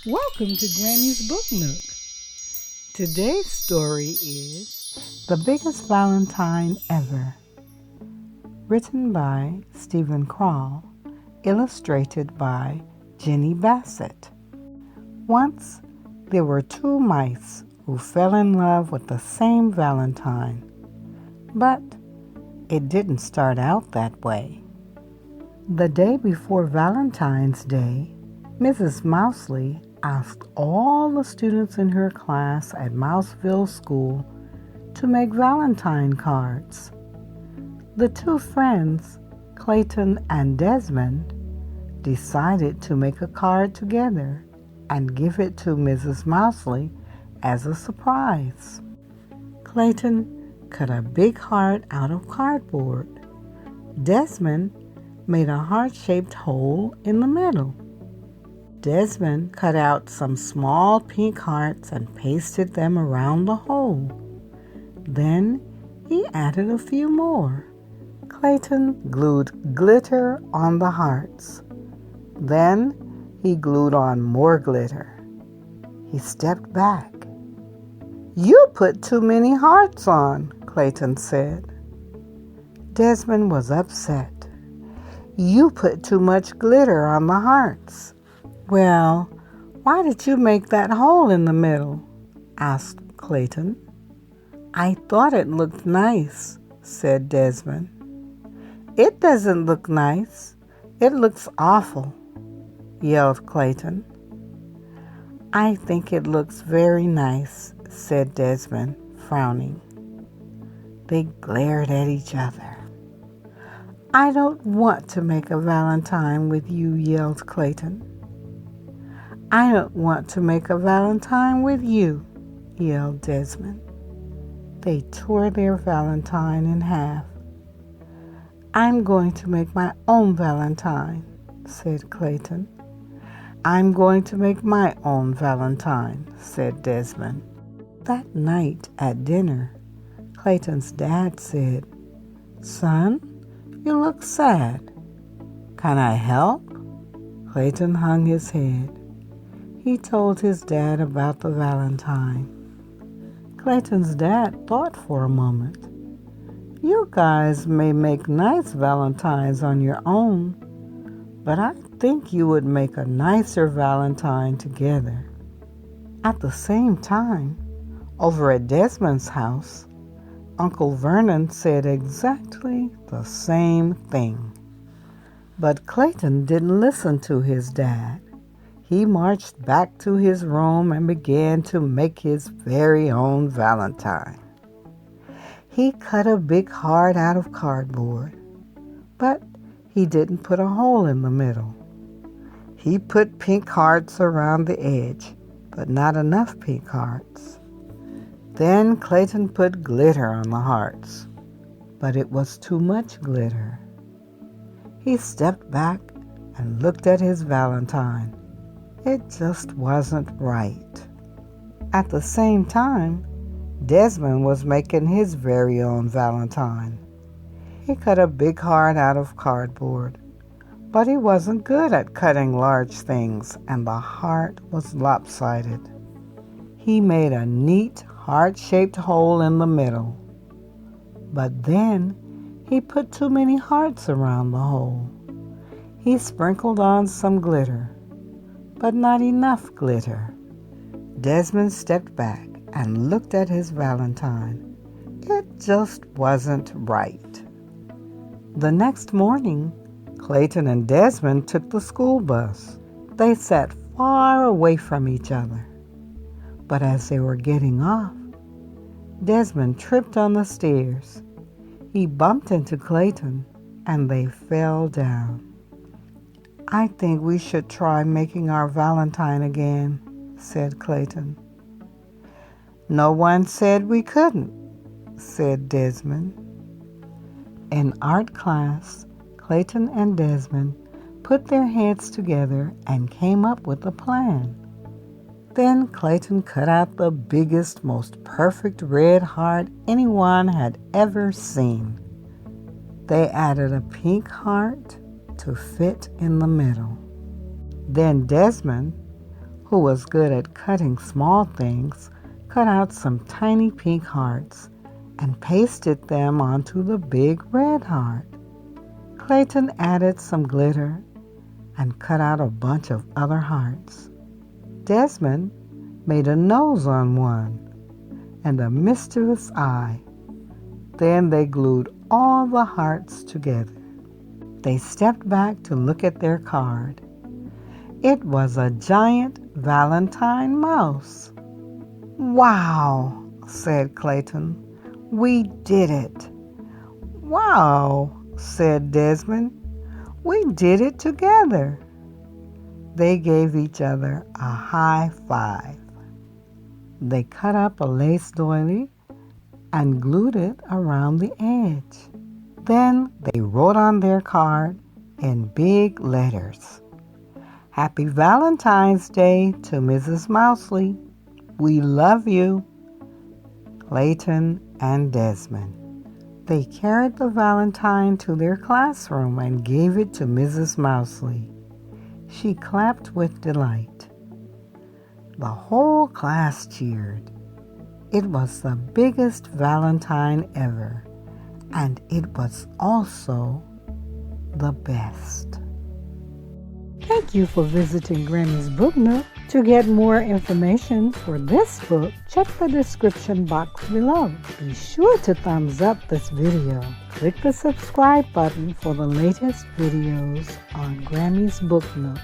Welcome to Grammy's Book Nook. Today's story is The Biggest Valentine Ever, written by Stephen Crowell, illustrated by Jenny Bassett. Once there were two mice who fell in love with the same Valentine, but it didn't start out that way. The day before Valentine's Day, Mrs. Mousley asked all the students in her class at Mouseville School to make Valentine cards. The two friends, Clayton and Desmond, decided to make a card together and give it to Mrs. Mousley as a surprise. Clayton cut a big heart out of cardboard. Desmond made a heart-shaped hole in the middle. Desmond cut out some small pink hearts and pasted them around the hole. Then he added a few more. Clayton glued glitter on the hearts. Then he glued on more glitter. He stepped back. "You put too many hearts on," Clayton said. Desmond was upset. "You put too much glitter on the hearts." "Well, why did you make that hole in the middle?" asked Clayton. "I thought it looked nice," said Desmond. "It doesn't look nice. It looks awful," yelled Clayton. "I think it looks very nice," said Desmond, frowning. They glared at each other. "I don't want to make a Valentine with you," yelled Clayton. "I don't want to make a Valentine with you," yelled Desmond. They tore their Valentine in half. "I'm going to make my own Valentine," said Clayton. "I'm going to make my own Valentine," said Desmond. That night at dinner, Clayton's dad said, "Son, you look sad. Can I help?" Clayton hung his head. He told his dad about the Valentine. Clayton's dad thought for a moment. "You guys may make nice Valentines on your own, but I think you would make a nicer Valentine together." At the same time, over at Desmond's house, Uncle Vernon said exactly the same thing. But Clayton didn't listen to his dad. He marched back to his room and began to make his very own Valentine. He cut a big heart out of cardboard, but he didn't put a hole in the middle. He put pink hearts around the edge, but not enough pink hearts. Then Clayton put glitter on the hearts, but it was too much glitter. He stepped back and looked at his Valentine. It just wasn't right. At the same time, Desmond was making his very own Valentine. He cut a big heart out of cardboard, but he wasn't good at cutting large things, and the heart was lopsided. He made a neat, heart-shaped hole in the middle, but then he put too many hearts around the hole. He sprinkled on some glitter, but not enough glitter. Desmond stepped back and looked at his Valentine. It just wasn't right. The next morning, Clayton and Desmond took the school bus. They sat far away from each other. But as they were getting off, Desmond tripped on the stairs. He bumped into Clayton, and they fell down. "I think we should try making our Valentine again," said Clayton. "No one said we couldn't," said Desmond. In art class, Clayton and Desmond put their heads together and came up with a plan. Then Clayton cut out the biggest, most perfect red heart anyone had ever seen. They added a pink heart to fit in the middle. Then Desmond, who was good at cutting small things, cut out some tiny pink hearts and pasted them onto the big red heart. Clayton added some glitter and cut out a bunch of other hearts. Desmond made a nose on one and a mischievous eye. Then they glued all the hearts together. They stepped back to look at their card. It was a giant Valentine mouse. "Wow," said Clayton. "We did it." "Wow," said Desmond. "We did it together." They gave each other a high five. They cut up a lace doily and glued it around the edge. Then they wrote on their card in big letters, "Happy Valentine's Day to Mrs. Mousley. We love you." Clayton and Desmond. They carried the valentine to their classroom and gave it to Mrs. Mousley. She clapped with delight. The whole class cheered. It was the biggest Valentine ever, and it was also the best. Thank you for visiting Grammy's Book Nook. To get more information for this book, check the description box below. Be sure to thumbs up this video. Click the subscribe button for the latest videos on Grammy's Book Nook.